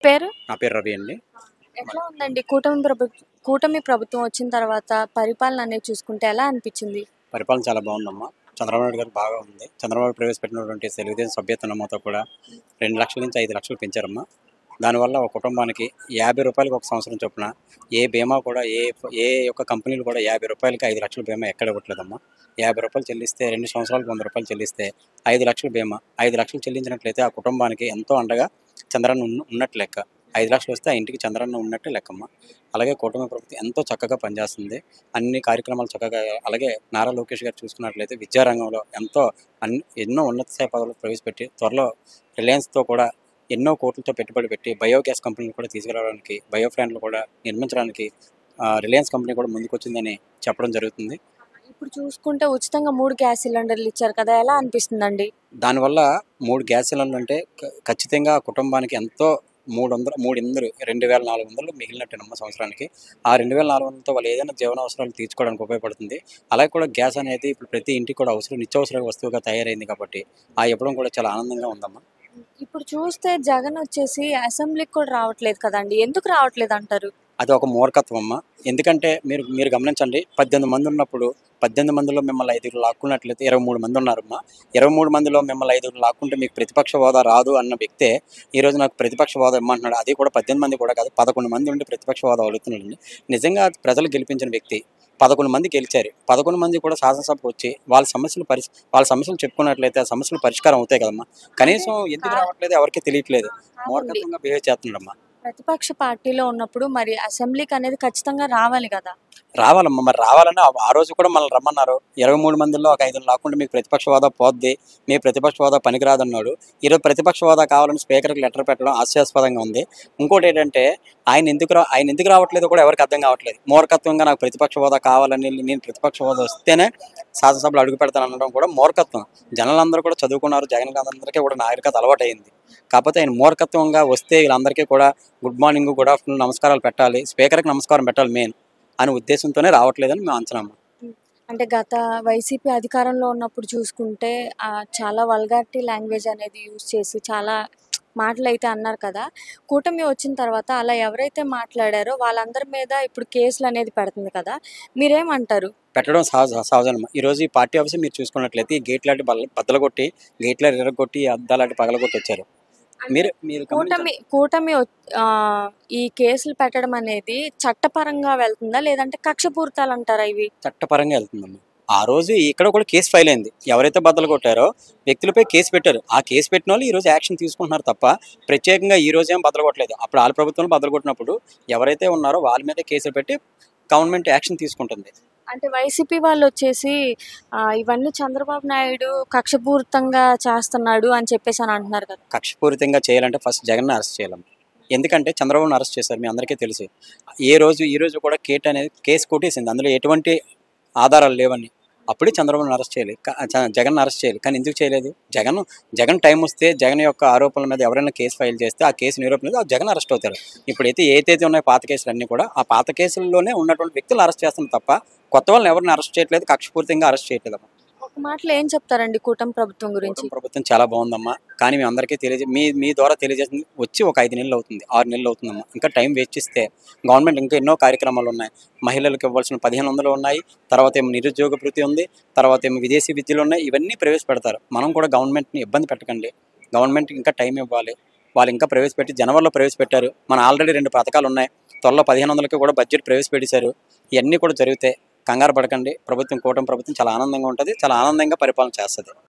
పేరు? నా పేరు రవి అండి. ఎట్లా ఉందండి కూటమి ప్రభుత్వం వచ్చిన తర్వాత పరిపాలన అనేది చూసుకుంటే ఎలా అనిపించింది? పరిపాలన చాలా బాగుందమ్మా. చంద్రబాబు నాయుడు గారు బాగా ఉంది. చంద్రబాబు ప్రవేశపెట్టినటువంటి తెలుగుదేశం సభ్యత్వ నమోతో కూడా 2,00,000 నుంచి 5,00,000 పెంచారమ్మా. దానివల్ల ఒక కుటుంబానికి ₹50 ఒక సంవత్సరం చొప్పున ఏ బీమా కూడా ఏ యొక్క కంపెనీలు కూడా ₹50కి 5,00,000 బీమా ఎక్కడ ఇవ్వట్లేదమ్మా. ₹50 చెల్లిస్తే 2 సంవత్సరాలకు ₹100 చెల్లిస్తే 5,00,000 బీమా. 5,00,000 చెల్లించినట్లయితే ఆ కుటుంబానికి ఎంతో అండగా చంద్రన్న ఉన్నట్టు లెక్క. 5,00,000 వస్తే ఆ ఇంటికి చంద్రన్న ఉన్నట్టు లెక్కమ్మ. అలాగే కూటమి ప్రభుత్వం ఎంతో చక్కగా పనిచేస్తుంది. అన్ని కార్యక్రమాలు చక్కగా, అలాగే నారా లోకేష్ గారు చూసుకున్నట్లయితే విద్యారంగంలో ఎన్నో ఉన్నత స్థాయి పదవులు ప్రవేశపెట్టి త్వరలో రిలయన్స్తో కూడా ఎన్నో కోట్లతో పెట్టుబడి పెట్టి బయోగ్యాస్ కంపెనీలు కూడా తీసుకురావడానికి, బయో ప్లాంట్లు కూడా నిర్మించడానికి రిలయన్స్ కంపెనీ కూడా ముందుకొచ్చిందని చెప్పడం జరుగుతుంది. ఇప్పుడు చూసుకుంటే ఉచితంగా 3 గ్యాస్ సిలిండర్లు ఇచ్చారు కదా, ఎలా అనిపిస్తుందండి? దానివల్ల 3 గ్యాస్ సిలిండర్లు అంటే ఖచ్చితంగా కుటుంబానికి ఎంతో 2,400 మిగిలినట్టేనమ్మ సంవత్సరానికి. ఆ 2,400తో వాళ్ళు ఏదైనా జీవనావసరాలు తీర్చుకోవడానికి ఉపయోగపడుతుంది. అలాగే కూడా గ్యాస్ అనేది ఇప్పుడు ప్రతి ఇంటికి కూడా నిత్యావసర వస్తువుగా తయారైంది కాబట్టి ఇవ్వడం కూడా చాలా ఆనందంగా ఉందమ్మా. ఇప్పుడు చూస్తే జగన్ వచ్చేసి అసెంబ్లీకి కూడా రావట్లేదు కదండి, ఎందుకు రావట్లేదు అంటారు? అది ఒక మూర్ఖత్వం అమ్మ. ఎందుకంటే మీరు గమనించండి, 18 మంది ఉన్నప్పుడు 18 మందిలో మిమ్మల్ని 5 లాక్కున్నట్లయితే 23 మంది ఉన్నారమ్మా. 23 మందిలో మిమ్మల్ని 5 లాక్కుంటే మీకు ప్రతిపక్ష హోదా రాదు అన్న వ్యక్తే ఈరోజు నాకు ప్రతిపక్ష హోదా ఇమ్మంటున్నాడు. అది కూడా 18 మంది కూడా కాదు, 11 మంది ఉండి ప్రతిపక్ష హోదా అడుగుతున్నాడండి. నిజంగా ప్రజలు గెలిపించిన వ్యక్తి. 11 మంది గెలిచారు. 11 మంది కూడా శాసనసభకు వచ్చి వాళ్ళ సమస్యలు చెప్పుకున్నట్లయితే ఆ సమస్యలు పరిష్కారం అవుతాయి కదమ్మా. కనీసం ఎందుకు రావట్లేదు ఎవరికి తెలియట్లేదు. మూర్ఖత్వంగా బిహేవ్ చేస్తున్నాడమ్మా. ప్రతిపక్ష పార్టీలో ఉన్నప్పుడు మరి అసెంబ్లీకి అనేది ఖచ్చితంగా రావాలి కదా. రావాలమ్మా. మరి రావాలని ఆ రోజు కూడా మనల్ని రమ్మన్నారు. 23 మందిలో ఒక 5 లాక్కుంటే మీకు ప్రతిపక్ష హోదా పోద్ది, మీ ప్రతిపక్ష హోదా పనికిరాదన్నాడు. ఈరోజు ప్రతిపక్ష హోదా కావాలని స్పీకర్కి లెటర్ పెట్టడం హాస్యాస్పదంగా ఉంది. ఇంకోటి ఏంటంటే ఆయన ఎందుకు రావట్లేదు కూడా ఎవరికి అర్థం కావట్లేదు. మూర్ఖత్వంగా నాకు ప్రతిపక్ష హోదా కావాలని, నేను ప్రతిపక్ష హోదా వస్తేనే శాసనసభలో అడుగు పెడతాను అనడం కూడా మూర్ఖత్వం. జనాలందరూ కూడా చదువుకున్నారు, జగన్ అందరికీ కూడా నాగరికత అలవాటైంది. కాకపోతే ఆయన మూర్ఖత్వంగా వస్తే వీళ్ళందరికీ కూడా గుడ్ మార్నింగ్, గుడ్ ఆఫ్టర్నూన్ నమస్కారాలు పెట్టాలి, స్పీకర్కి నమస్కారం పెట్టాలి మెయిన్ అనే ఉద్దేశంతోనే రావట్లేదని మేము అంచనా. అంటే గత వైసీపీ అధికారంలో ఉన్నప్పుడు చూసుకుంటే చాలా వల్గారిటీ లాంగ్వేజ్ అనేది యూజ్ చేసి చాలా మాటలు అయితే అన్నారు కదా. కూటమి వచ్చిన తర్వాత అలా ఎవరైతే మాట్లాడారో వాళ్ళందరి మీద ఇప్పుడు కేసులు అనేది పెడుతుంది కదా, మీరేమంటారు? పెట్టడం సహజం. ఈరోజు ఈ పార్టీ ఆఫీస్ మీరు చూసుకున్నట్లయితే ఈ గేట్ లాంటి బద్దలగొట్టి, గేట్ల ఎర్రగొట్టి, అద్దాలాంటి పగలగొట్టి వచ్చారు. కూటమి ఈ కేసులు పెట్టడం అనేది చట్టపరంగా వెళ్తుందా, లేదంటే కక్షపూరితాలు అంటారా? ఇవి చట్టపరంగా వెళ్తుందమ్మా. ఆ రోజు ఇక్కడ కూడా కేసు ఫైల్ అయింది. ఎవరైతే బద్దలు కొట్టారో వ్యక్తులపై కేసు పెట్టారు. ఆ కేసు పెట్టిన వాళ్ళు ఈరోజు యాక్షన్ తీసుకుంటున్నారు తప్ప ప్రత్యేకంగా ఈ రోజు ఏం బద్దలు కొట్టలేదు. అప్పుడు వాళ్ళ ప్రభుత్వంలో బద్దలు కొట్టినప్పుడు ఎవరైతే ఉన్నారో వాళ్ళ మీద కేసులు పెట్టి గవర్నమెంట్ యాక్షన్ తీసుకుంటుంది. అంటే వైసీపీ వాళ్ళు వచ్చేసి ఇవన్నీ చంద్రబాబు నాయుడు కక్షపూరితంగా చేస్తున్నాడు అని చెప్పేసి అని అంటున్నారు కదా. కక్షపూరితంగా చేయాలంటే ఫస్ట్ జగన్ అరెస్ట్ చేయాలి. ఎందుకంటే చంద్రబాబును అరెస్ట్ చేశారు, మీ అందరికీ తెలుసు. ఈ రోజు కూడా కేసు కొట్టేసింది, అందులో ఎటువంటి ఆధారాలు లేవని. అప్పుడే చంద్రబాబును అరెస్ట్ చేయాలి, జగన్ అరెస్ట్ చేయాలి. కానీ ఎందుకు చేయలేదు? జగన్ టైం వస్తే జగన్ యొక్క ఆరోపణల మీద ఎవరైనా కేసు ఫైల్ చేస్తే ఆ కేసు నిరూపణ జగన్ అరెస్ట్ అవుతారు. ఇప్పుడైతే ఏదైతే ఉన్నాయో పాత కేసులు అన్నీ కూడా ఆ పాత కేసుల్లోనే ఉన్నటువంటి వ్యక్తులు అరెస్ట్ చేస్తున్నారు తప్ప కొత్త వాళ్ళని ఎవరిని అరెస్ట్ చేయట్లేదు, కక్షపూరితంగా అరెస్ట్ చేయట్లేదు. ఒక మాటలో ఏం చెప్తారండి కూటమి ప్రభుత్వం గురించి? ప్రభుత్వం చాలా బాగుందమ్మా. కానీ మేము అందరికీ మీ ద్వారా తెలియజేస్తుంది వచ్చి ఒక 5 నెలలు అవుతుంది, 6 నెలలు అవుతుందమ్మా. ఇంకా టైం వేస్ట్ చేస్తే గవర్నమెంట్ ఇంకా ఎన్నో కార్యక్రమాలు ఉన్నాయి. మహిళలకు ఇవ్వాల్సిన 1,500 ఉన్నాయి, తర్వాత ఏమో నిరుద్యోగ భృతి ఉంది, తర్వాత ఏమో విదేశీ విద్యలు ఉన్నాయి. ఇవన్నీ ప్రవేశపెడతారు. మనం కూడా గవర్నమెంట్ని ఇబ్బంది పెట్టకండి. గవర్నమెంట్కి ఇంకా టైం ఇవ్వాలి. వాళ్ళు ఇంకా ప్రవేశపెట్టి జనవరిలో ప్రవేశపెట్టారు. మన ఆల్రెడీ 2 పథకాలు ఉన్నాయి. త్వరలో 1,500కి కూడా బడ్జెట్ ప్రవేశపెట్టారు. ఇవన్నీ కూడా జరుగుతాయి. కంగారు పడకండి. కూటమి ప్రభుత్వం చాలా ఆనందంగా ఉంటుంది, చాలా ఆనందంగా పరిపాలన చేస్తుంది.